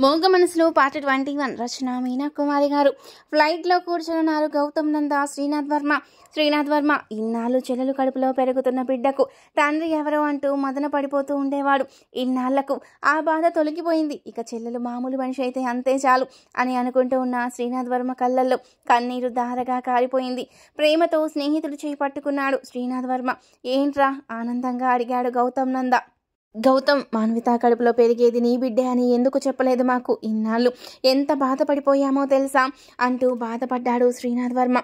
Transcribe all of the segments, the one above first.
మోగ మనసులో పార్ట్ 21 రచన మీనా కుమారి గారు. ఫ్లైట్లో కూర్చున్నారు గౌతమ్ నంద, శ్రీనాథ్ వర్మ. ఇన్నాళ్ళు చెల్లెలు కడుపులో పెరుగుతున్న బిడ్డకు తండ్రి ఎవరో అంటూ మదన పడిపోతూ ఉండేవాడు. ఇన్నాళ్లకు ఆ బాధ తొలగిపోయింది. ఇక చెల్లెలు మామూలు మనిషి అయితే అంతే చాలు అని అనుకుంటూ ఉన్న శ్రీనాథ్ వర్మ కళ్ళల్లో కన్నీరు దారగా కారిపోయింది. ప్రేమతో స్నేహితుడు చేయి పట్టుకున్నాడు శ్రీనాథ్ వర్మ. ఏంట్రా ఆనందంగా అడిగాడు గౌతమ్ నంద. గౌతమ్, మాన్విత కడుపులో పెరిగేది నీ బిడ్డే అని ఎందుకు చెప్పలేదు మాకు? ఇన్నాళ్ళు ఎంత బాధపడిపోయామో తెలుసా అంటూ బాధపడ్డాడు శ్రీనాథ్ వర్మ.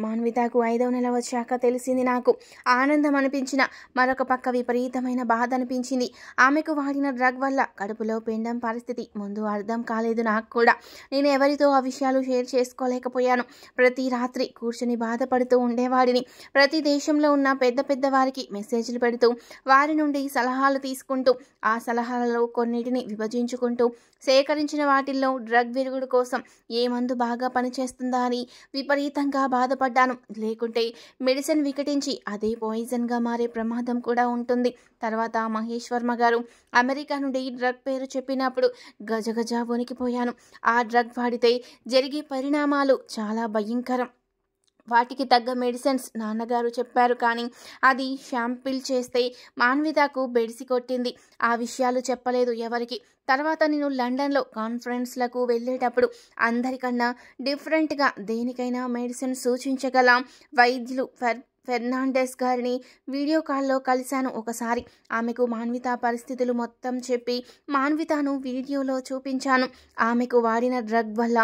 మాన్వితకు 5వ నెల వచ్చాక తెలిసింది నాకు. ఆనందం అనిపించిన మరొక పక్క విపరీతమైన బాధ అనిపించింది. ఆమెకు వాడిన డ్రగ్ వల్ల కడుపులో పిండం పరిస్థితి ముందు అర్థం కాలేదు నాకు కూడా. నేను ఎవరితో ఆ విషయాలు షేర్ చేసుకోలేకపోయాను. ప్రతి రాత్రి కూర్చుని బాధపడుతూ ఉండేవాడిని. ప్రతి దేశంలో ఉన్న పెద్ద వారికి మెసేజ్లు పెడుతూ వారి నుండి సలహాలు తీసుకుంటూ ఆ సలహాలలో కొన్నిటిని విభజించుకుంటూ సేకరించిన వాటిల్లో డ్రగ్ విరుగుడు కోసం ఏ మందు బాగా పనిచేస్తుందా అని విపరీతంగా బాధపడ్డాను. లేకుంటే మెడిసిన్ వికటించి అదే పాయిజన్గా మారే ప్రమాదం కూడా ఉంటుంది. తర్వాత మహేష్ వర్మ గారు అమెరికా నుండి డ్రగ్ పేరు చెప్పినప్పుడు గజగజ వణికిపోయాను. ఆ డ్రగ్ వాడితే జరిగే పరిణామాలు చాలా భయంకరం. వాటికి తగ్గ మెడిసిన్స్ నాన్నగారు చెప్పారు. కానీ అది షాంపిల్ చేస్తే మాన్వితకు బెడిసి కొట్టింది. ఆ విషయాలు చెప్పలేదు ఎవరికి. తర్వాత నేను లండన్లో కాన్ఫరెన్స్లకు వెళ్ళేటప్పుడు అందరికన్నా డిఫరెంట్గా దేనికైనా మెడిసిన్ సూచించగల వైద్యులు ఫెర్నాండెస్ గారిని వీడియో కాల్లో కలిశాను ఒకసారి. ఆమెకు మాన్విత పరిస్థితులు మొత్తం చెప్పి మాన్వితను వీడియోలో చూపించాను. ఆమెకు వాడిన డ్రగ్ వల్ల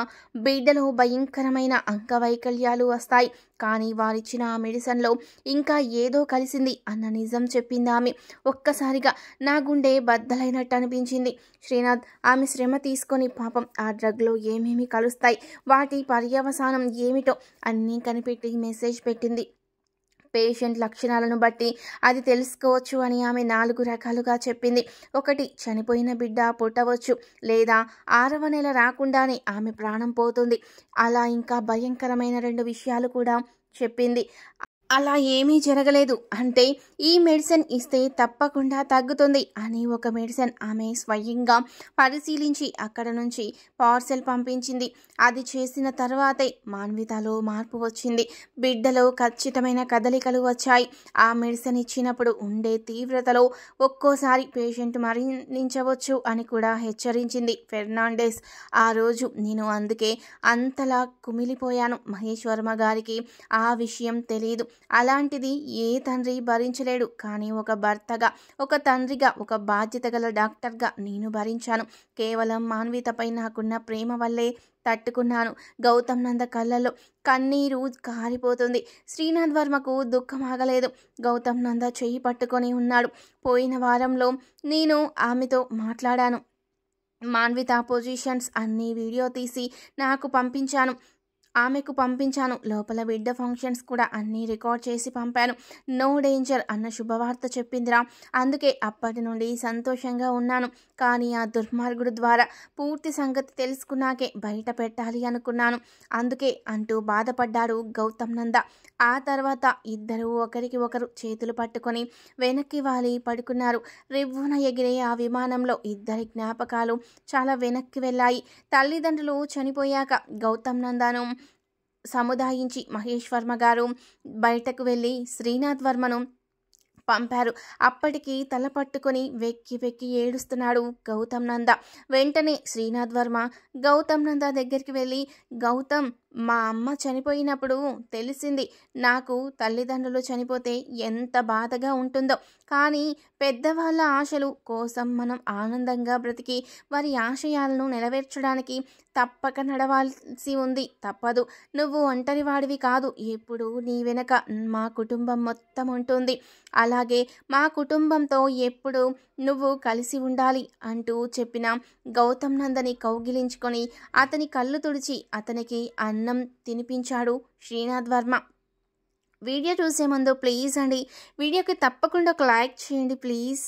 బిడ్డలో భయంకరమైన అంగవైకల్యాలు వస్తాయి. కానీ వారిచ్చిన ఆ మెడిసిన్లో ఇంకా ఏదో కలిసింది అన్న నిజం చెప్పింది ఆమె. ఒక్కసారిగా నా గుండె బద్దలైనట్టు అనిపించింది. శ్రీనాథ్, ఆమె శ్రమ తీసుకొని పాపం ఆ డ్రగ్లో ఏమేమి కలుస్తాయి, వాటి పర్యవసానం ఏమిటో అన్నీ కనిపెట్టి మెసేజ్ పెట్టింది. పేషెంట్ లక్షణాలను బట్టి అది తెలుసుకోవచ్చు అని ఆమె 4 రకాలుగా చెప్పింది. 1, చనిపోయిన బిడ్డ పుట్టవచ్చు, లేదా 6వ నెల రాకుండానే ఆమె ప్రాణం పోతుంది. అలా ఇంకా భయంకరమైన 2 విషయాలు కూడా చెప్పింది. అలా ఏమీ జరగలేదు అంటే ఈ మెడిసిన్ ఇస్తే తప్పకుండా తగ్గుతుంది అని ఒక మెడిసిన్ ఆమె స్వయంగా పరిశీలించి అక్కడ నుంచి పార్సెల్ పంపించింది. అది చేసిన తర్వాతే మాన్వితలో మార్పు వచ్చింది. బిడ్డలో ఖచ్చితమైన కదలికలు వచ్చాయి. ఆ మెడిసిన్ ఇచ్చినప్పుడు ఉండే తీవ్రతలో ఒక్కోసారి పేషెంట్ మరణించవచ్చు అని కూడా హెచ్చరించింది ఫెర్నాండెస్. ఆ రోజు నేను అందుకే అంతలా కుమిలిపోయాను. మహేష్ వర్మ గారికి ఆ విషయం తెలియదు. అలాంటిది ఏ తండ్రి భరించలేడు. కానీ ఒక భర్తగా, ఒక తండ్రిగా, ఒక బాధ్యత గల డాక్టర్గా నేను భరించాను. కేవలం మాన్వితపై నాకున్న ప్రేమ వల్లే తట్టుకున్నాను. గౌతమ్ నంద కళ్ళల్లో కన్నీరు కారిపోతుంది. శ్రీనాథ్ వర్మకు దుఃఖం ఆగలేదు. గౌతమ్ నంద చెయ్యి పట్టుకొని ఉన్నాడు. పోయిన వారంలో నేను ఆమెతో మాట్లాడాను. మాన్విత పొజిషన్స్ అన్నీ వీడియో తీసి ఆమెకు పంపించాను. లోపల బిడ్డ ఫంక్షన్స్ కూడా అన్నీ రికార్డ్ చేసి పంపాను. నో డేంజర్ అన్న శుభవార్త చెప్పిందిరా. అందుకే అప్పటి నుండి సంతోషంగా ఉన్నాను. కానీ ఆ దుర్మార్గుడు ద్వారా పూర్తి సంగతి తెలుసుకున్నాకే బయట పెట్టాలి అనుకున్నాను. అందుకే అంటూ బాధపడ్డాడు గౌతమ్ నంద. ఆ తర్వాత ఇద్దరూ ఒకరికి ఒకరు చేతులు పట్టుకొని వెనక్కి వాలి పడుకున్నారు. రివ్వున ఎగిరే ఆ విమానంలో ఇద్దరి జ్ఞాపకాలు చాలా వెనక్కి వెళ్ళాయి. తల్లిదండ్రులు చనిపోయాక గౌతమ్ నందను సముదాయించి మహేష్ వర్మ గారు బయటకు వెళ్ళి శ్రీనాథ్ వర్మను పంపారు. అప్పటికి తల పట్టుకొని వెక్కి ఏడుస్తున్నాడు గౌతమ్ నంద. వెంటనే శ్రీనాథ్ వర్మ గౌతమ్ నంద దగ్గరికి వెళ్ళి, గౌతమ్, మా అమ్మ చనిపోయినప్పుడు తెలిసింది నాకు తల్లిదండ్రులు చనిపోతే ఎంత బాధగా ఉంటుందో. కానీ పెద్దవాళ్ళ ఆశలు కోసం మనం ఆనందంగా బ్రతికి వారి ఆశయాలను నెరవేర్చడానికి తప్పక నడవాల్సి ఉంది. తప్పదు. నువ్వు ఒంటరి వాడివి కాదు. ఎప్పుడు నీ వెనక మా కుటుంబం మొత్తం ఉంటుంది. అలాగే మా కుటుంబంతో ఎప్పుడు నువ్వు కలిసి ఉండాలి అంటూ చెప్పిన గౌతమ్ నందని కౌగిలించుకొని అతని కళ్ళు తుడిచి అతనికి అన్నం తినిపించాడు శ్రీనాథ్ వర్మ. వీడియో చూసే ముందు ప్లీజ్ అండి, వీడియోకి తప్పకుండా ఒక లైక్ చేయండి ప్లీజ్.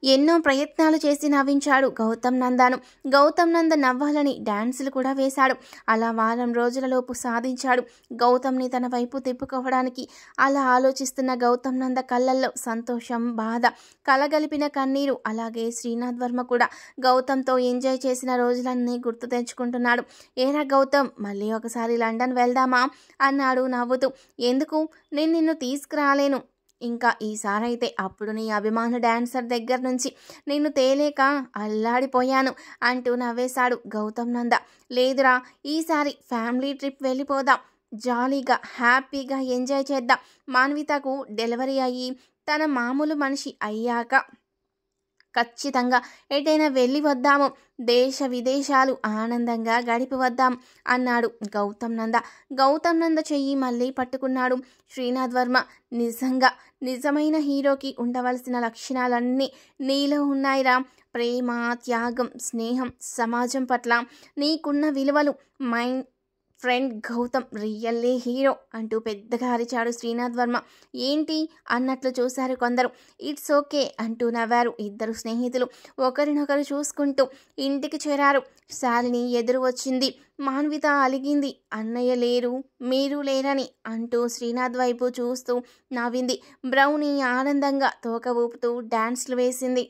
ఎన్నో ప్రయత్నాలు చేసి నవ్వించాడు గౌతమ్ నందను. గౌతమ్ నంద నవ్వాలని డాన్సులు కూడా వేశాడు. అలా వారం రోజులలోపు సాధించాడు. గౌతమ్ని తన వైపు తిప్పుకోవడానికి అలా ఆలోచిస్తున్న గౌతమ్ నంద కళ్ళల్లో సంతోషం, బాధ, కలగలిపిన కన్నీరు. అలాగే శ్రీనాథ్ వర్మ కూడా గౌతమ్తో ఎంజాయ్ చేసిన రోజులన్నీ గుర్తు తెచ్చుకుంటున్నాడు. ఏరా గౌతమ్, మళ్ళీ ఒకసారి లండన్ వెళ్దామా అన్నాడు నవ్వుతూ. ఎందుకు, నేను నిన్ను తీసుకురాలేను. ఇంకా ఈసారైతే అప్పుడు నీ అభిమాన డాన్సర్ దగ్గర నుంచి నిన్ను తేలేక అల్లాడిపోయాను అంటూ నవ్వేశాడు గౌతమ్ నంద. లేదురా, ఈసారి ఫ్యామిలీ ట్రిప్ వెళ్ళిపోదాం, జాలీగా హ్యాపీగా ఎంజాయ్ చేద్దాం. మాన్వితకు డెలివరీ అయ్యి తన మామూలు మనిషి అయ్యాక ఖచ్చితంగా ఎటైనా వెళ్ళి వద్దాము, దేశ విదేశాలు ఆనందంగా గడిపి వద్దాం అన్నాడు గౌతమ్ నంద. గౌతమ్ నంద చెయ్యి మళ్ళీ పట్టుకున్నాడు శ్రీనాథ్ వర్మ. నిజంగా నిజమైన హీరోకి ఉండవలసిన లక్షణాలన్నీ నీలో ఉన్నాయిరా. ప్రేమ, త్యాగం, స్నేహం, సమాజం పట్ల నీకున్న విలువలు. Mind friend Gautam really hero అంటూ పెద్దగా అరిచాడు శ్రీనాథ్ వర్మ. ఏంటి అన్నట్లు చూశారు కొందరు. ఇట్స్ ఓకే అంటూ నవ్వారు ఇద్దరు స్నేహితులు. ఒకరినొకరు చూసుకుంటూ ఇంటికి చేరారు. శాలిని ఎదురు వచ్చింది. మాన్విత అలిగింది, అన్నయ్య లేరు, మీరు లేరని అంటూ శ్రీనాథ్ వైపు చూస్తూ నవ్వింది. బ్రౌనీ ఆనందంగా తోక ఊపుతూ డాన్స్లు వేసింది.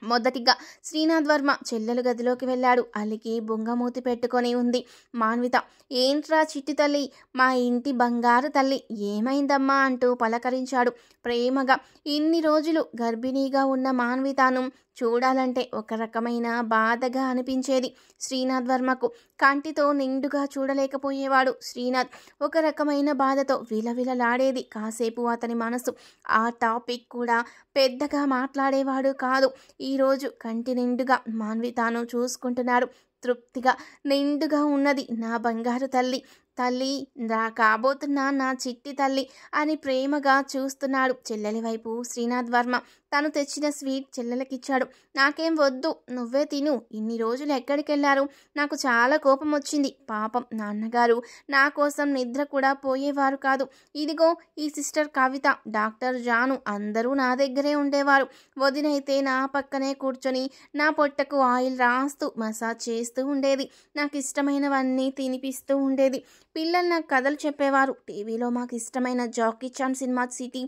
మొదటిగా శ్రీనాథ్ వర్మ చెల్లెలు గదిలోకి వెళ్ళాడు. అలికి బొంగమూతి పెట్టుకొని ఉంది మాన్విత. ఏంట్రా చిట్టి తల్లి, మా ఇంటి బంగారు తల్లి, ఏమైందమ్మా అంటూ పలకరించాడు ప్రేమగా. ఇన్ని రోజులు గర్భిణీగా ఉన్న మాన్వితను చూడాలంటే ఒక రకమైన బాధగా అనిపించేది శ్రీనాథ్ వర్మకు. కంటితో నిండుగా చూడలేకపోయేవాడు శ్రీనాథ్. ఒక రకమైన బాధతో విలవిలలాడేది కాసేపు అతని మనసు. ఆ టాపిక్ కూడా పెద్దగా మాట్లాడేవాడు కాదు. ఈరోజు కంటి నిండుగా మాన్వితను చూసుకుంటున్నాడు. తృప్తిగా నిండుగా ఉన్నది నా బంగారు తల్లి, తల్లి రా కాబోతున్నా నా చిట్టి తల్లి అని ప్రేమగా చూస్తున్నాడు చెల్లెలి వైపు శ్రీనాథ్ వర్మ. తను తెచ్చిన స్వీట్ చెల్లెలకిచ్చాడు. నాకేం వద్దు, నువ్వే తిను. ఇన్ని రోజులు ఎక్కడికి వెళ్ళారు? నాకు చాలా కోపం వచ్చింది. పాపం నాన్నగారు నా కోసం నిద్ర కూడా పోయేవారు కాదు. ఇదిగో ఈ సిస్టర్ కవిత, డాక్టర్ జాను అందరూ నా దగ్గరే ఉండేవారు. వదినైతే నా పక్కనే కూర్చొని నా పొట్టకు ఆయిల్ రాస్తూ మసాజ్ చేస్తూ ఉండేది. నాకు ఇష్టమైనవన్నీ తినిపిస్తూ ఉండేది. పిల్లలు నాకు కథలు చెప్పేవారు. టీవీలో మాకు ఇష్టమైన జాకీ చాన్ సినిమా సిటీ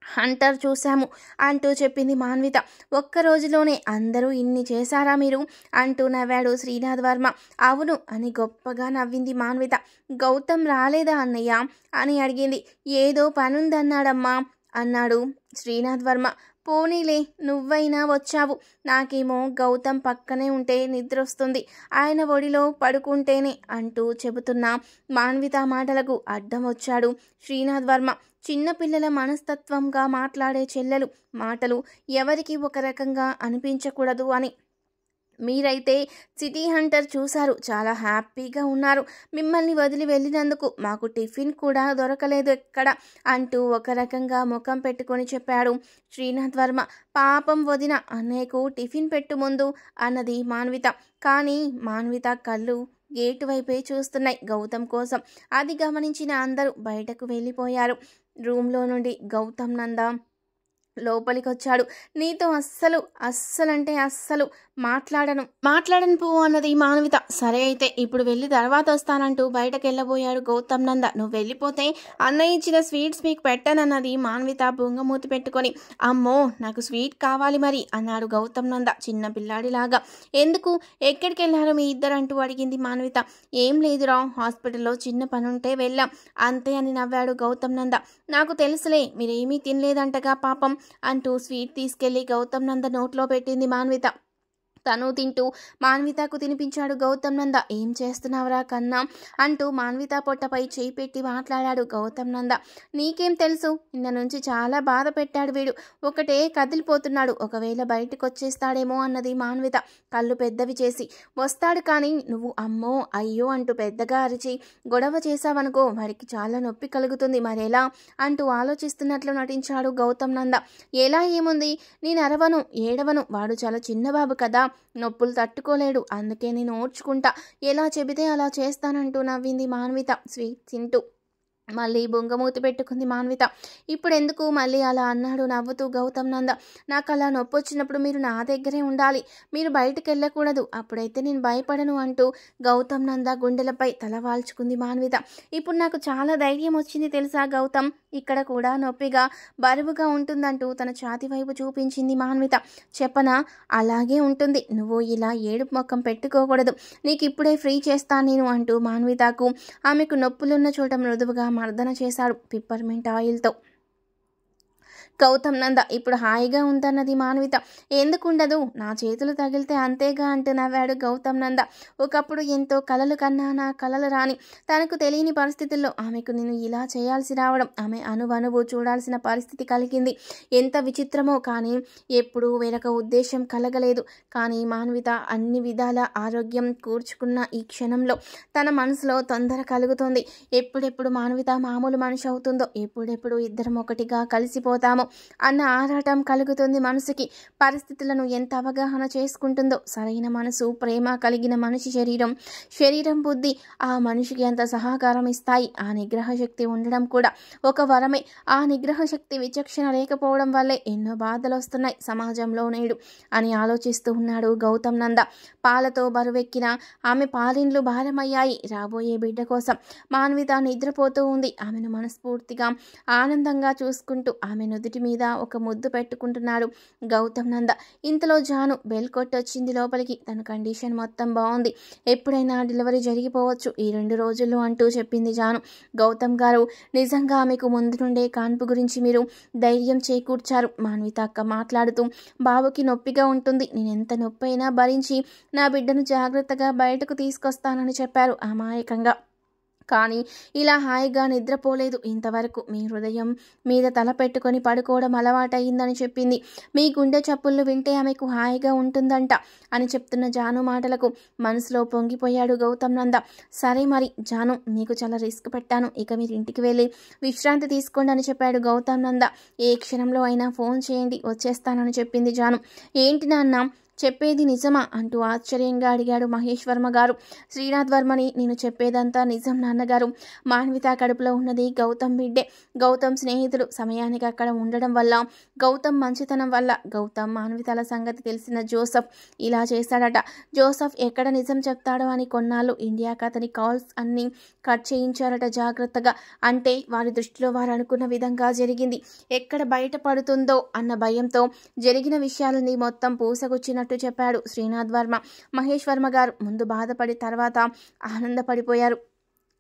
హంటర్ చూశాము అంటూ చెప్పింది మాన్విత. ఒక్క రోజులోనే అందరూ ఇన్ని చేశారా మీరు అంటూ నవ్వాడు శ్రీనాథ్ వర్మ. అవును అని గొప్పగా నవ్వింది మాన్విత. గౌతమ్ రాలేదా అన్నయ్య అని అడిగింది. ఏదో పనుందన్నాడమ్మా అన్నాడు శ్రీనాథ్ వర్మ. పోనీలే, నువ్వైనా వచ్చావు. నాకేమో గౌతమ్ పక్కనే ఉంటే నిద్రొస్తుంది, ఆయన ఒడిలో పడుకుంటేనే అంటూ చెబుతున్న మాన్విత మాటలకు అడ్డం వచ్చాడు శ్రీనాథ్ వర్మ. చిన్నపిల్లల మనస్తత్వంగా మాట్లాడే చెల్లెలు మాటలు ఎవరికి ఒక రకంగా అనిపించకూడదు అని. మీరైతే సిటీ హంటర్ చూశారు, చాలా హ్యాపీగా ఉన్నారు. మిమ్మల్ని వదిలి వెళ్ళినందుకు మాకు టిఫిన్ కూడా దొరకలేదు ఎక్కడ అంటూ ఒక రకంగా ముఖం పెట్టుకొని చెప్పాడు శ్రీనాథ్ వర్మ. పాపం వదిన, అన్నయ్యకు టిఫిన్ పెట్టు ముందు అన్నది మాన్విత. కానీ మాన్విత కళ్ళు గేటు వైపే చూస్తున్నాయి గౌతమ్ కోసం. అది గమనించిన అందరూ బయటకు వెళ్ళిపోయారు. రూమ్లో నుండి గౌతమ్ నంద లోపలికి వచ్చాడు. నీతో అస్సలంటే అస్సలు మాట్లాడను పువ్వు అన్నది మాన్విత. సరే అయితే ఇప్పుడు వెళ్ళి తర్వాత వస్తానంటూ బయటకు వెళ్ళబోయాడు గౌతమ్ నంద. నువ్వు వెళ్ళిపోతే అన్నయ్య ఇచ్చిన స్వీట్స్ మీకు పెట్టనన్నది మాన్విత బొంగమూతి పెట్టుకొని. అమ్మో, నాకు స్వీట్ కావాలి మరి అన్నాడు గౌతమ్ నంద చిన్న పిల్లాడిలాగా. ఎందుకు, ఎక్కడికి వెళ్ళారు మీ ఇద్దరు అంటూ అడిగింది మాన్విత. ఏం లేదురా, హాస్పిటల్లో చిన్న పనుంటే వెళ్ళాం అంతే అని నవ్వాడు గౌతమ్ నంద. నాకు తెలుసులే, మీరేమీ తినలేదంటగా పాపం అంటూ స్వీట్ తీసుకెళ్లి గౌతమ్ నంద నోట్లో పెట్టింది మాన్విత. తను తింటూ మాన్వితకు తినిపించాడు గౌతమ్ నంద. ఏం చేస్తున్నావురా కన్నా అంటూ మాన్విత పొట్టపై చేయి పెట్టి మాట్లాడాడు గౌతమ్ నంద. నీకేం తెలుసు, నిన్న నుంచి చాలా బాధ పెట్టాడు వీడు, ఒకటే కదిలిపోతున్నాడు. ఒకవేళ బయటకు వచ్చేస్తాడేమో అన్నది మాన్విత కళ్ళు పెద్దవి చేసి. వస్తాడు కానీ నువ్వు అమ్మో అయ్యో అంటూ పెద్దగా అరిచి గొడవ చేశావనుకో వాడికి చాలా నొప్పి కలుగుతుంది, మరెలా అంటూ ఆలోచిస్తున్నట్లు నటించాడు గౌతమ్ నంద. ఎలా ఏముంది, నేను అరవను ఏడవను, వాడు చాలా చిన్నబాబు కదా, నొప్పులు తట్టుకోలేడు, అందుకే నేను ఓర్చుకుంటా, ఎలా చెబితే అలా చేస్తానంటూ నవ్వింది మాన్విత స్వీట్ తింటూ. మళ్ళీ బొంగమూతి పెట్టుకుంది మాన్విత. ఇప్పుడెందుకు మళ్ళీ అలా అన్నాడు నవ్వుతూ గౌతమ్ నంద. నాకు అలా నొప్పి వచ్చినప్పుడు మీరు నా దగ్గరే ఉండాలి, మీరు బయటకు వెళ్ళకూడదు, అప్పుడైతే నేను భయపడను అంటూ గౌతమ్ నంద గుండెలపై తల వాల్చుకుంది మాన్విత. ఇప్పుడు నాకు చాలా ధైర్యం వచ్చింది తెలుసా గౌతమ్, ఇక్కడ కూడా నొప్పిగా బరువుగా ఉంటుందంటూ తన ఛాతి వైపు చూపించింది మాన్విత. చెప్పనా, అలాగే ఉంటుంది, నువ్వు ఇలా ఏడుపు మొక్కం పెట్టుకోకూడదు, నీకు ఇప్పుడే ఫ్రీ చేస్తాను నేను అంటూ మాన్వితకు ఆమెకు నొప్పులున్న చోట మృదువుగా మర్దన చేశాడు పిప్పర్మెంట్ ఆయిల్తో. గౌతమ్ నంద ఇప్పుడు హాయిగా ఉందన్నది మాన్విత. ఎందుకుండదు, నా చేతులు తగిలితే అంతేగా అంటూ నవ్వాడు గౌతమ్ నంద. ఒకప్పుడు ఎంతో కలలు కన్నా నా కలలు రాని తనకు తెలియని పరిస్థితుల్లో ఆమెకు నేను ఇలా చేయాల్సి రావడం, ఆమె అనువనువు చూడాల్సిన పరిస్థితి కలిగింది. ఎంత విచిత్రమో కానీ ఎప్పుడూ వేరొక ఉద్దేశం కలగలేదు. కానీ మాన్విత అన్ని విధాల ఆరోగ్యం కూర్చుకున్న ఈ క్షణంలో తన మనసులో తొందర కలుగుతోంది. ఎప్పుడెప్పుడు మాన్విత మామూలు మనిషి అవుతుందో, ఎప్పుడెప్పుడు ఇద్దరం ఒకటిగా కలిసిపోతామో అన్న ఆరాటం కలుగుతుంది మనసుకి. పరిస్థితులను ఎంత అవగాహన చేసుకుంటుందో, సరైన మనసు ప్రేమ కలిగిన మనిషి శరీరం బుద్ధి ఆ మనిషికి ఎంత సహకారం ఇస్తాయి. ఆ నిగ్రహ శక్తి ఉండడం కూడా ఒక వరమే. ఆ నిగ్రహ శక్తి విచక్షణ లేకపోవడం వల్లే ఎన్నో బాధలు వస్తున్నాయి సమాజంలో నేడు అని ఆలోచిస్తూ ఉన్నాడు గౌతమ్ నంద. పాలతో బరువెక్కిన ఆమె పాలిండ్లు భారమయ్యాయి. రాబోయే బిడ్డ కోసం మాన్విత నిద్రపోతూ ఉంది. ఆమెను మనస్ఫూర్తిగా ఆనందంగా చూసుకుంటూ ఆమె నుదుటి మీద ఒక ముద్దు పెట్టుకుంటున్నాడు గౌతమ్ నంద. ఇంతలో జాను బెల్ కొట్టొచ్చింది లోపలికి. తన కండిషన్ మొత్తం బాగుంది, ఎప్పుడైనా డెలివరీ జరిగిపోవచ్చు ఈ 2 రోజుల్లో అంటూ చెప్పింది జాను. గౌతమ్ గారు, నిజంగా మీకు ముందు నుండే కాన్పు గురించి మీరు ధైర్యం చేకూర్చారు. మాన్విత అక్క మాట్లాడుతూ, బాబుకి నొప్పిగా ఉంటుంది, నేను ఎంత నొప్పి అయినా భరించి నా బిడ్డను జాగ్రత్తగా బయటకు తీసుకొస్తానని చెప్పారు అమాయకంగా. కానీ ఇలా హాయిగా నిద్రపోలేదు ఇంతవరకు. మీ హృదయం మీద తల పెట్టుకొని పడుకోవడం అలవాటయిందని చెప్పింది. మీ గుండె చప్పుళ్ళు వింటే ఆమెకు హాయిగా ఉంటుందంట అని చెప్తున్న జాను మాటలకు మనసులో పొంగిపోయాడు గౌతమ్ నంద. సరే మరి జాను, మీకు చాలా రిస్క్ పెట్టాను, ఇక మీరు ఇంటికి వెళ్ళి విశ్రాంతి తీసుకోండి అని చెప్పాడు గౌతమ్ నంద. ఏ క్షణంలో అయినా ఫోన్ చేయండి, వచ్చేస్తానని చెప్పింది జాను. ఏంటి నాన్న, చెప్పేది నిజమా అంటూ ఆశ్చర్యంగా అడిగాడు మహేష్ వర్మ గారు. శ్రీనాథ్ వర్మని, నేను చెప్పేదంతా నిజం నాన్నగారు. మాన్విత కడుపులో ఉన్నది గౌతమ్ బిడ్డే. గౌతమ్ స్నేహితుడు సమయానికి అక్కడ ఉండడం వల్ల, గౌతమ్ మంచితనం వల్ల గౌతమ్ మాన్వితల సంగతి తెలిసిన జోసఫ్ ఇలా చేశాడట. జోసఫ్ ఎక్కడ నిజం చెప్తాడో అని కొన్నాళ్ళు ఇండియాకి అతని కాల్స్ అన్నీ కట్ చేయించారట జాగ్రత్తగా. అంటే వారి దృష్టిలో వారు అనుకున్న విధంగా జరిగింది. ఎక్కడ బయటపడుతుందో అన్న భయంతో జరిగిన విషయాలని మొత్తం పూసగుచ్చిన చెప్పాడు శ్రీనాథ్ వర్మ. మహేష్ వర్మ గారు ముందు బాధపడి తర్వాత ఆనందపడిపోయారు.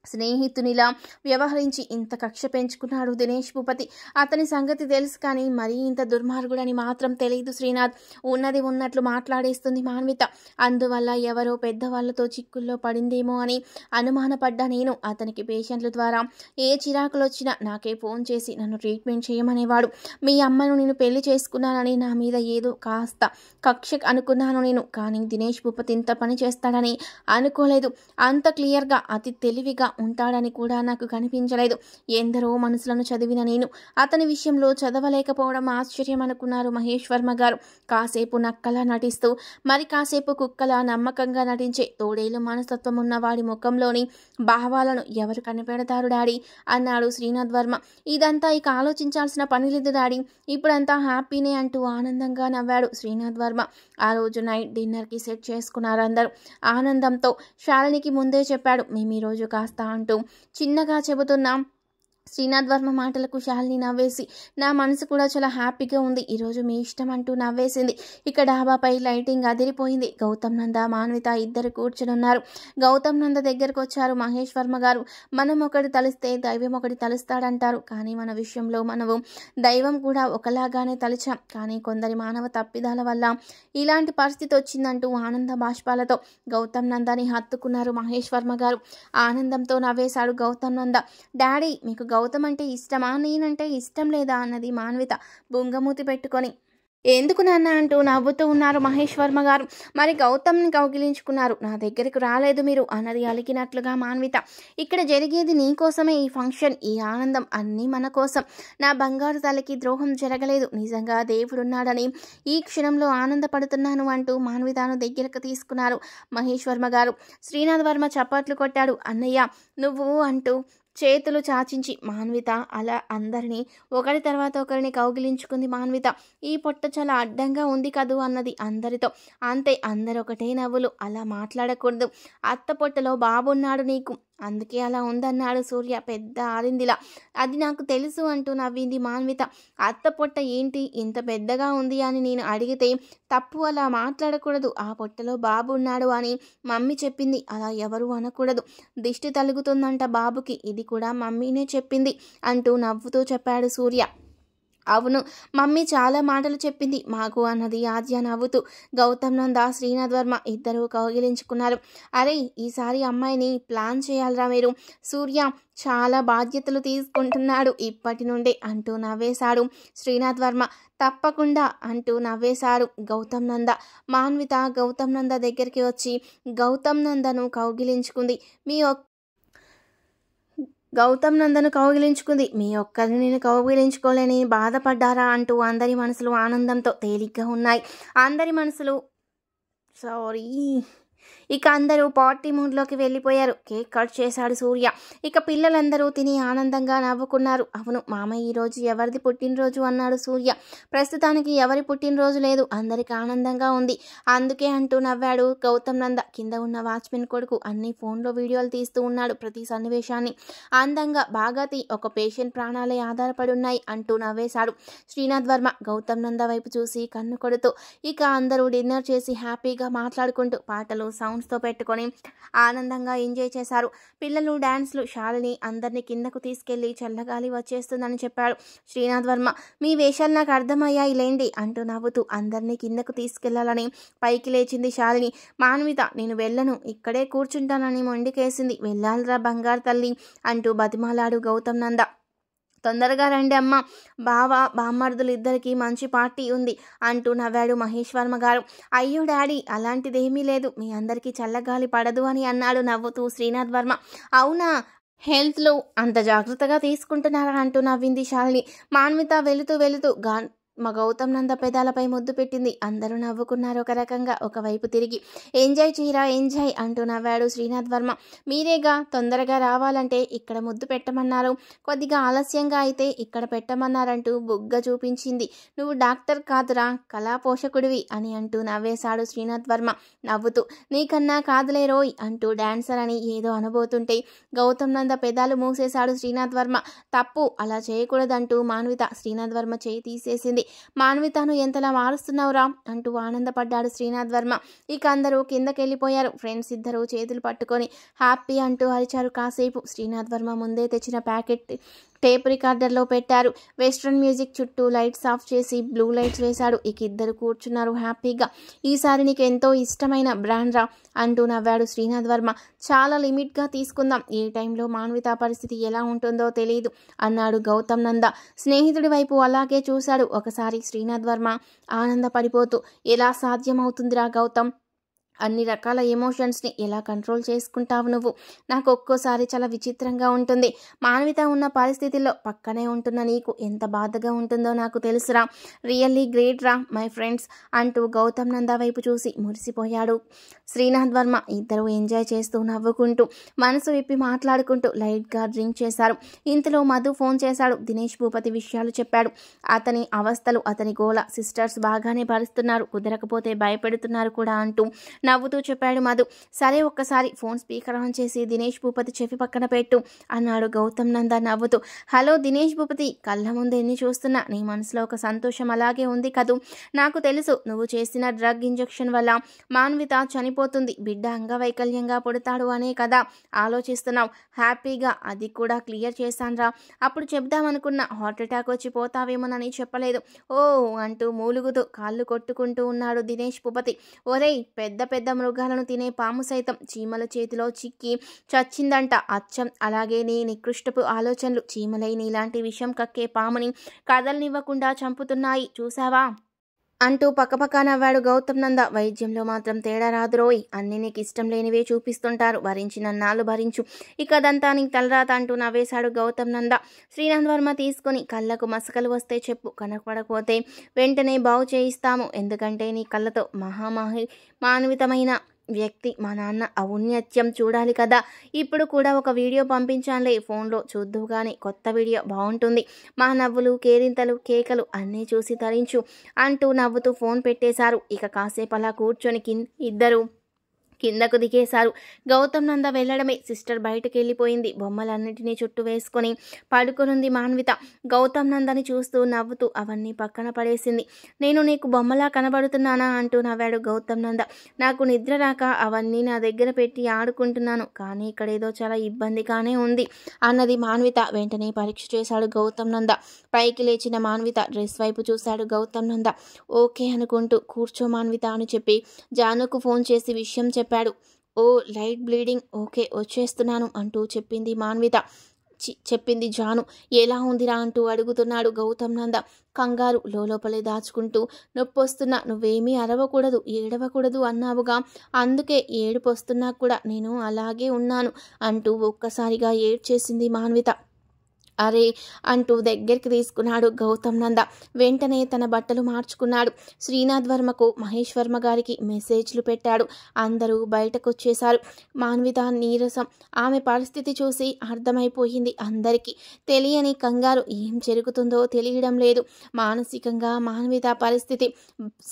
స్నేహితునిలా వ్యవహరించి ఇంత కక్ష పెంచుకున్నాడు దినేష్ భూపతి. అతని సంగతి తెలుసు కానీ మరీ ఇంత దుర్మార్గుడని మాత్రం తెలియదు శ్రీనాథ్. ఉన్నది ఉన్నట్లు మాట్లాడేస్తుంది మాన్విత. అందువల్ల ఎవరో పెద్దవాళ్లతో చిక్కుల్లో పడిందేమో అని అనుమానపడ్డా నేను. అతనికి పేషెంట్ల ద్వారా ఏ చిరాకులు వచ్చినా నాకే ఫోన్ చేసి నన్ను ట్రీట్మెంట్ చేయమనేవాడు. మీ అమ్మను నేను పెళ్లి చేసుకున్నానని నా మీద ఏదో కాస్త కక్ష అనుకున్నాను నేను. కానీ దినేష్ భూపతి ఇంత పని చేస్తాడని అనుకోలేదు. అంత క్లియర్గా అతి తెలివిగా ఉంటాడని కూడా నాకు కనిపించలేదు. ఎందరో మనసులను చదివిన నేను అతని విషయంలో చదవలేకపోవడం ఆశ్చర్యం అనుకున్నారు మహేష్ వర్మ గారు. కాసేపు నక్కలా నటిస్తూ మరి కాసేపు కుక్కలా నమ్మకంగా నటించే తోడేలు మనస్తత్వం ఉన్న వాడి ముఖంలోని భావాలను ఎవరు కనిపెడతారు డాడీ అన్నాడు శ్రీనాథ్ వర్మ. ఇదంతా ఇక ఆలోచించాల్సిన పని లేదు డాడీ, ఇప్పుడంతా హ్యాపీనే అంటూ ఆనందంగా నవ్వాడు శ్రీనాథ్ వర్మ. ఆ రోజు నైట్ డిన్నర్కి సెట్ చేసుకున్నారు అందరూ. ఆనందంతో శాలినికి ముందే చెప్పాడు, మేము ఈరోజు కాస్త అంటూ చిన్నగా చెబుతున్నాం. శ్రీనాథ్ వర్మ మాటలకు శాలిని నవ్వేసి, నా మనసు కూడా చాలా హ్యాపీగా ఉంది, ఈరోజు మీ ఇష్టం అంటూ నవ్వేసింది. ఇక డాబాపై లైటింగ్ అదిరిపోయింది. గౌతమ్ నంద మాన్విత ఇద్దరు కూర్చునున్నారు. గౌతమ్ నంద దగ్గరకు వచ్చారు మహేష్ వర్మ గారు. మనం ఒకటి తలిస్తే దైవం ఒకటి తలుస్తాడంటారు, కానీ మన విషయంలో మనము దైవం కూడా ఒకలాగానే తలిచాం. కానీ కొందరి మానవ తప్పిదాల వల్ల ఇలాంటి పరిస్థితి వచ్చిందంటూ ఆనంద బాష్పాలతో గౌతమ్ నందని హత్తుకున్నారు మహేష్ వర్మ గారు. ఆనందంతో నవ్వేశాడు గౌతమ్ నంద. డాడీ, మీకు గౌతమ్ అంటే ఇష్టమా, నేనంటే ఇష్టం లేదా అన్నది మాన్విత బొంగమూతి పెట్టుకొని. ఎందుకు నాన్న అంటూ నవ్వుతూ ఉన్నారు మహేష్ వర్మ గారు. మరి గౌతమ్ని కౌగిలించుకున్నారు, నా దగ్గరకు రాలేదు మీరు అన్నది అలికినట్లుగా మాన్విత. ఇక్కడ జరిగేది నీ కోసమే, ఈ ఫంక్షన్, ఈ ఆనందం అన్నీ మన కోసం. నా బంగారు తలకి ద్రోహం జరగలేదు, నిజంగా దేవుడున్నాడని ఈ క్షణంలో ఆనందపడుతున్నాను అంటూ మాన్వితను దగ్గరకు తీసుకున్నారు మహేష్ వర్మ గారు. శ్రీనాథ్ వర్మ చప్పట్లు కొట్టాడు. అన్నయ్య నువ్వు అంటూ చేతులు చాచించి మాన్విత అలా అందరినీ ఒకరి తర్వాత ఒకరిని కౌగిలించుకుంది. మాన్విత ఈ పొట్ట చాలా అడ్డంగా ఉంది కదూ అన్నది అందరితో. అంతే, అందరు ఒకటే నవ్వులు. అలా మాట్లాడకూడదు, అత్త పొట్టలో బాబున్నాడు నీకు, అందుకే అలా ఉందన్నాడు సూర్య పెద్ద ఆరిందిలా. అది నాకు తెలుసు అంటూ నవ్వింది మాన్విత. అత్త పొట్ట ఏంటి ఇంత పెద్దగా ఉంది అని నేను అడిగితే తప్పు, అలా మాట్లాడకూడదు, ఆ పొట్టలో బాబు ఉన్నాడు అని మమ్మీ చెప్పింది, అలా ఎవరు అనకూడదు, దిష్టి తలుగుతుందంట బాబుకి, ఇది కూడా మమ్మీనే చెప్పింది అంటూ నవ్వుతూ చెప్పాడు సూర్య. అవును, మమ్మీ చాలా మాటలు చెప్పింది మాకు అన్నది ఆద్య నవ్వుతూ. గౌతమ్ నంద, శ్రీనాథ్ వర్మ ఇద్దరూ కౌగిలించుకున్నారు. అరే, ఈసారి అమ్మాయిని ప్లాన్ చేయాలరా మీరు, సూర్య చాలా బాధ్యతలు తీసుకుంటున్నాడు ఇప్పటి నుండే అంటూ నవ్వేశాడు శ్రీనాథ్ వర్మ. తప్పకుండా అంటూ నవ్వేశాడు గౌతమ్ నంద. మాన్విత గౌతమ్ నంద దగ్గరికి వచ్చి గౌతమ్ నందను కౌగిలించుకుంది. గౌతమ్ నందను కౌగిలించుకుంది. మీ ఒక్కరిని నేను కౌగిలించుకోలేని బాధపడ్డారా అంటూ అందరి మనసులు ఆనందంతో తేలిగ్గా ఉన్నాయి. అందరి మనసులు ఇక అందరూ పార్టీ మూడ్లోకి వెళ్ళిపోయారు. కేక్ కట్ చేశాడు సూర్య. ఇక పిల్లలందరూ తిని ఆనందంగా నవ్వుకున్నారు. అవును మామయ్య, ఈరోజు ఎవరిది పుట్టినరోజు అన్నాడు సూర్య. ప్రస్తుతానికి ఎవరి పుట్టినరోజు లేదు, అందరికి ఆనందంగా ఉంది, అందుకే అంటూ నవ్వాడు గౌతమ్ నంద. కింద ఉన్న వాచ్మెన్ కొడుకు అన్ని ఫోన్లో వీడియోలు తీస్తూ ఉన్నాడు. ప్రతి సన్నివేశాన్ని అందంగా బాగా ఒక పేషెంట్ ప్రాణాలే ఆధారపడి ఉన్నాయి అంటూ నవ్వేశాడు శ్రీనాథ్ వర్మ గౌతమ్ నంద వైపు చూసి కన్ను కొడుతూ. ఇక అందరూ డిన్నర్ చేసి హ్యాపీగా మాట్లాడుకుంటూ పాటలు సౌండ్స్తో పెట్టుకొని ఆనందంగా ఎంజాయ్ చేశారు. పిల్లలు డాన్స్లు. శాలిని అందరినీ కిందకు తీసుకెళ్లి చల్లగాలి వచ్చేస్తుందని చెప్పాడు శ్రీనాథ్ వర్మ. మీ వేషాలు నాకు అర్థమయ్యాయి లేండి అంటూ నవ్వుతూ అందరినీ కిందకు తీసుకెళ్లాలని పైకి లేచింది శాలిని. మాన్విత నేను వెళ్ళను, ఇక్కడే కూర్చుంటానని మొండికేసింది. వెళ్ళాలిరా బంగారు తల్లి అంటూ బతిమాలాడు గౌతమ్ నంద. తొందరగా రండి అమ్మ, బామ్మర్దులు ఇద్దరికి మంచి పార్టీ ఉంది అంటూ నవ్వాడు మహేష్ వర్మ గారు. అయ్యో డాడీ, అలాంటిదేమీ లేదు, మీ అందరికీ చల్లగాలి పడదు అని అన్నాడు నవ్వుతూ శ్రీనాథ్ వర్మ. అవునా, హెల్త్లో అంత జాగ్రత్తగా తీసుకుంటున్నారా అంటూ నవ్వింది శాలిని. మాన్విత వెళుతూ మా గౌతమ్ నంద పెదాలపై ముద్దు పెట్టింది. అందరూ నవ్వుకున్నారు ఒక రకంగా. ఒకవైపు తిరిగి ఎంజాయ్ చేయరా ఎంజాయ్ అంటూ నవ్వాడు శ్రీనాథ్ వర్మ. మీరేగా తొందరగా రావాలంటే ఇక్కడ ముద్దు పెట్టమన్నారు, కొద్దిగా ఆలస్యంగా అయితే ఇక్కడ పెట్టమన్నారంటూ బుగ్గ చూపించింది. నువ్వు డాక్టర్ కాదురా, కళా పోషకుడివి అని అంటూ నవ్వేశాడు శ్రీనాథ్ వర్మ నవ్వుతూ. నీకన్నా కాదులే రోయ్ అంటూ డాన్సర్ అని ఏదో అనబోతుంటే గౌతమ్ నంద పెదాలు మూసేశాడు శ్రీనాథ్ వర్మ. తప్పు, అలా చేయకూడదంటూ మాన్విత శ్రీనాథ్ వర్మ చేయి తీసేసింది. మాన్వితను ఎంతలా మారుస్తున్నావురా అంటూ ఆనందపడ్డాడు శ్రీనాథ్ వర్మ. ఇక అందరూ కిందకెళ్ళిపోయారు. ఫ్రెండ్స్ ఇద్దరు చేతులు పట్టుకొని హ్యాపీ అంటూ అరిచారు కాసేపు. శ్రీనాథ్ వర్మ ముందే తెచ్చిన ప్యాకెట్ టేప్ రికార్డర్లో పెట్టారు. వెస్ట్రన్ మ్యూజిక్ చుట్టూ లైట్స్ ఆఫ్ చేసి బ్లూ లైట్స్ వేశాడు. ఇక ఇద్దరు కూర్చున్నారు హ్యాపీగా. ఈసారి నీకు ఎంతో ఇష్టమైన బ్రాండ్ రా అంటూ నవ్వాడు శ్రీనాథ్ వర్మ. చాలా లిమిట్గా తీసుకుందాం, ఏ టైంలో మాన్విత పరిస్థితి ఎలా ఉంటుందో తెలియదు అన్నాడు గౌతమ్ నంద. స్నేహితుడి వైపు అలాగే చూశాడు ఒకసారి శ్రీనాథ్ వర్మ ఆనందపడిపోతూ. ఎలా సాధ్యమవుతుందిరా గౌతమ్, అన్ని రకాల ఎమోషన్స్ని ఎలా కంట్రోల్ చేసుకుంటావు నువ్వు? నాకు ఒక్కోసారి చాలా విచిత్రంగా ఉంటుంది. మాన్విత ఉన్న పరిస్థితుల్లో పక్కనే ఉంటున్న నీకు ఎంత బాధగా ఉంటుందో నాకు తెలుసురా. రియల్లీ గ్రేట్ రా మై ఫ్రెండ్స్ అంటూ గౌతమ్ నంద వైపు చూసి మురిసిపోయాడు శ్రీనాథ్ వర్మ. ఇద్దరు ఎంజాయ్ చేస్తూ నవ్వుకుంటూ మనసు విప్పి మాట్లాడుకుంటూ లైట్గా డ్రింక్ చేశారు. ఇంతలో మధు ఫోన్ చేశాడు. దినేష్ భూపతి విషయాలు చెప్పాడు. అతని అవస్థలు, అతని గోల సిస్టర్స్ బాగానే భరిస్తున్నారు, కుదరకపోతే భయపెడుతున్నారు కూడా అంటూ నవ్వుతూ చెప్పాడు మధు. సరే, ఒక్కసారి ఫోన్ స్పీకర్ ఆన్ చేసి దినేష్ భూపతి చెవి పక్కన పెట్టు అన్నాడు గౌతమ్ నంద నవ్వుతూ. హలో దినేష్ భూపతి, కళ్ళ ముందు ఎన్ని చూస్తున్నా నీ మనసులో ఒక సంతోషం అలాగే ఉంది కదూ. నాకు తెలుసు, నువ్వు చేసిన డ్రగ్ ఇంజెక్షన్ వల్ల మాన్విత చనిపోతుంది, బిడ్డ అంగవైకల్యంగా పుడతాడు అనే కదా ఆలోచిస్తున్నావు. హ్యాపీగా అది కూడా క్లియర్ చేశాన్రా. అప్పుడు చెప్దామనుకున్నా, హార్ట్ అటాక్ వచ్చి పోతావేమోనని చెప్పలేదు. ఓ అంటూ మూలుగుతూ కాళ్ళు కొట్టుకుంటూ ఉన్నాడు దినేష్ భూపతి. ఒరేయ్, పెద్ద మృగాలను తినే పాము సైతం చీమల చేతిలో చిక్కి చచ్చిందంట. అచ్చం అలాగే నీ నికృష్టపు ఆలోచనలు చీమలై నీలాంటి విషం కక్కే పాముని కదలనివ్వకుండా చంపుతున్నాయి, చూసావా అంటూ పక్కపక్క నవ్వాడు గౌతమ్ నంద. వైద్యంలో మాత్రం తేడా రాదురోయ్, అన్ని నీకు ఇష్టం లేనివే చూపిస్తుంటారు, భరించినన్నాళ్ళు భరించు, ఇక అదంతా నీకు తలరాత అంటూ నవ్వేశాడు గౌతమ్ నంద. శ్రీనాథ్ వర్మ తీసుకుని కళ్ళకు మసకలు వస్తే చెప్పు, కనపడకపోతే వెంటనే బాగు చేయిస్తాము, ఎందుకంటే నీ కళ్ళతో మానవితమైన వ్యక్తి మా నాన్న ఔన్నత్యం చూడాలి కదా. ఇప్పుడు కూడా ఒక వీడియో పంపించానులే, ఫోన్లో చూద్దువు కానీ, కొత్త వీడియో బాగుంటుంది. మా నవ్వులు, కేరింతలు, కేకలు అన్నీ చూసి తరించు అంటూ నవ్వుతూ ఫోన్ పెట్టేశారు. ఇక కాసేపు అలా కూర్చొని ఇద్దరు కిందకు దిగేశారు. గౌతమ్ నంద వెళ్ళడమే సిస్టర్ బయటకు వెళ్ళిపోయింది. బొమ్మలన్నిటినీ చుట్టూ వేసుకొని పడుకొనుంది మాన్విత. గౌతమ్ నందని చూస్తూ నవ్వుతూ అవన్నీ పక్కన పడేసింది. నేను నీకు బొమ్మలా కనబడుతున్నానా అంటూ నవ్వాడు గౌతమ్ నంద. నాకు నిద్ర రాక అవన్నీ నా దగ్గర పెట్టి ఆడుకుంటున్నాను, కానీ ఇక్కడేదో చాలా ఇబ్బందిగానే ఉంది అన్నది మాన్విత. వెంటనే పరీక్ష చేశాడు గౌతమ్ నంద. పైకి లేచిన మాన్విత డ్రెస్ వైపు చూశాడు గౌతమ్ నంద. ఓకే అనుకుంటూ కూర్చో మాన్విత అని చెప్పి జానుకు ఫోన్ చేసి విషయం చెప్పాడు. ఓ లైట్ బ్లీడింగ్, ఓకే వచ్చేస్తున్నాను అంటూ చెప్పింది మాన్విత. చెప్పింది జాను. ఎలా ఉందిరా అంటూ అడుగుతున్నాడు గౌతమ్ నంద. కంగారు లోపలే దాచుకుంటూ, నొప్పొస్తున్నా, నువ్వేమీ అరవకూడదు, ఏడవకూడదు అన్నావుగా, అందుకే ఏడుపు వస్తున్నా కూడా నేను అలాగే ఉన్నాను అంటూ ఒక్కసారిగా ఏడ్చేసింది మాన్విత. అరే అంటూ దగ్గరికి తీసుకున్నాడు గౌతమ్ నంద. వెంటనే తన బట్టలు మార్చుకున్నాడు. శ్రీనాథ్ వర్మకు, మహేష్ వర్మ గారికి మెసేజ్లు పెట్టాడు. అందరూ బయటకు వచ్చేశారు. మాన్విత నీరసం. ఆమె పరిస్థితి చూసి అర్థమైపోయింది అందరికీ. తెలియని కంగారు. ఏం జరుగుతుందో తెలియడం లేదు. మానసికంగా మాన్విత పరిస్థితి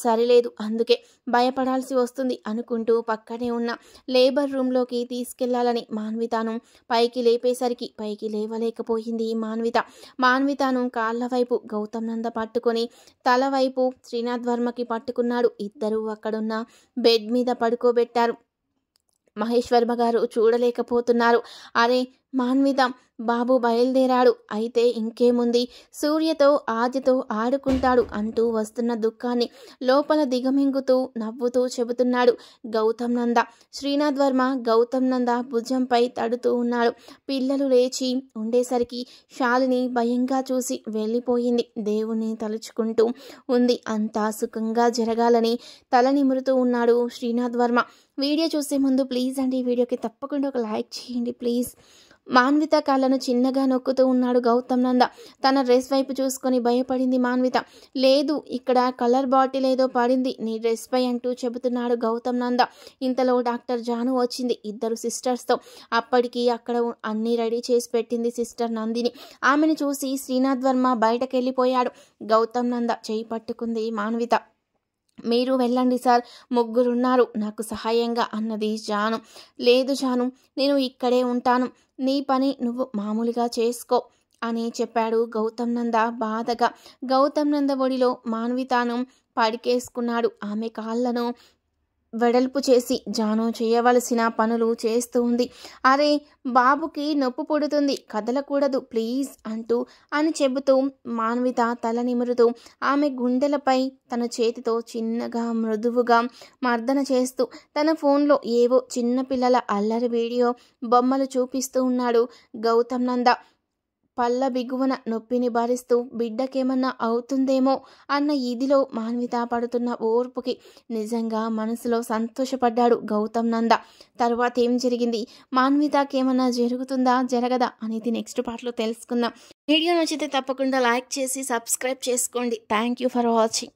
సరిలేదు, అందుకే భయపడాల్సి వస్తుంది అనుకుంటూ పక్కనే ఉన్న లేబర్ రూమ్లోకి తీసుకెళ్లాలని మాన్వితను పైకి లేపేసరికి పైకి లేవలేకపోయింది మాన్వితను కాళ్ళ వైపు గౌతమ్ నంద పట్టుకొని తల వైపు శ్రీనాథ్ వర్మకి పట్టుకున్నాడు. ఇద్దరూ అక్కడున్న బెడ్ మీద పడుకోబెట్టారు. మహేష్ వర్మ గారు చూడలేకపోతున్నారు. అరే మాన్విత, బాబు బయలుదేరాడు, అయితే ఇంకేముంది, సూర్యతో ఆదితో ఆడుకుంటాడు అంటూ వస్తున్న దుఃఖాన్ని లోపల దిగమింగుతూ నవ్వుతూ చెబుతున్నాడు గౌతమ్ నంద. శ్రీనాథ్ వర్మ గౌతమ్ నంద భుజంపై తడుతూ ఉన్నాడు. పిల్లలు లేచి ఉండేసరికి శాలిని భయంగా చూసి వెళ్ళిపోయింది. దేవుణ్ణి తలుచుకుంటూ ఉంది. అంతా సుఖంగా జరగాలని తల నిమురుతూ ఉన్నాడు శ్రీనాథ్ వర్మ. వీడియో చూసే ముందు ప్లీజ్ అండి, ఈ వీడియోకి తప్పకుండా ఒక లైక్ చేయండి ప్లీజ్. మాన్విత కాళ్ళను చిన్నగా నొక్కుతూ ఉన్నాడు గౌతమ్ నంద. తన డ్రెస్ వైపు చూసుకొని భయపడింది మాన్విత. లేదు, ఇక్కడ కలర్ బాటిల్ ఏదో పడింది నీ డ్రెస్ పై అంటూ చెబుతున్నాడు గౌతమ్ నంద. ఇంతలో డాక్టర్ జాను వచ్చింది ఇద్దరు సిస్టర్స్తో. అప్పటికి అక్కడ అన్నీ రెడీ చేసి పెట్టింది సిస్టర్ నందిని. ఆమెను చూసి శ్రీనాథ్ వర్మ బయటకు వెళ్ళిపోయాడు. గౌతమ్ నంద చేయి పట్టుకుంది మాన్విత. మీరు వెళ్ళండి సార్, ముగ్గురున్నారు నాకు సహాయంగా అన్నది జాను. లేదు జాను, నేను ఇక్కడే ఉంటాను, నీ పని నువ్వు మామూలుగా చేసుకో అని చెప్పాడు గౌతమ్ నంద బాధగా. గౌతమ్ నంద ఒడిలో మాన్వితను పడికేసుకున్నాడు. ఆమె కాళ్ళను వెడల్పు చేసి జాను చేయవలసిన పనులు చేస్తూ ఉంది. అరే బాబుకి నొప్పి పుడుతుంది, కదలకూడదు ప్లీజ్ అంటూ అని చెబుతూ మాన్విత తల నిమురుతూ ఆమె గుండెలపై తన చేతితో చిన్నగా మృదువుగా మర్దన చేస్తూ తన ఫోన్లో ఏవో చిన్నపిల్లల అల్లరి వీడియో బొమ్మలు చూపిస్తూ ఉన్నాడు గౌతమ్ నంద. పళ్ళ బిగువన నొప్పిని భరిస్తూ బిడ్డకేమన్నా అవుతుందేమో అన్న ఇదిలో మాన్విత పడుతున్న ఓర్పుకి నిజంగా మనసులో సంతోషపడ్డాడు గౌతమ్ నంద. తర్వాత ఏం జరిగింది, మాన్వితకేమన్నా జరుగుతుందా జరగదా అనేది నెక్స్ట్ పార్ట్లో తెలుసుకుందాం. వీడియో నచ్చితే తప్పకుండా లైక్ చేసి సబ్స్క్రైబ్ చేసుకోండి. Thank you for watching.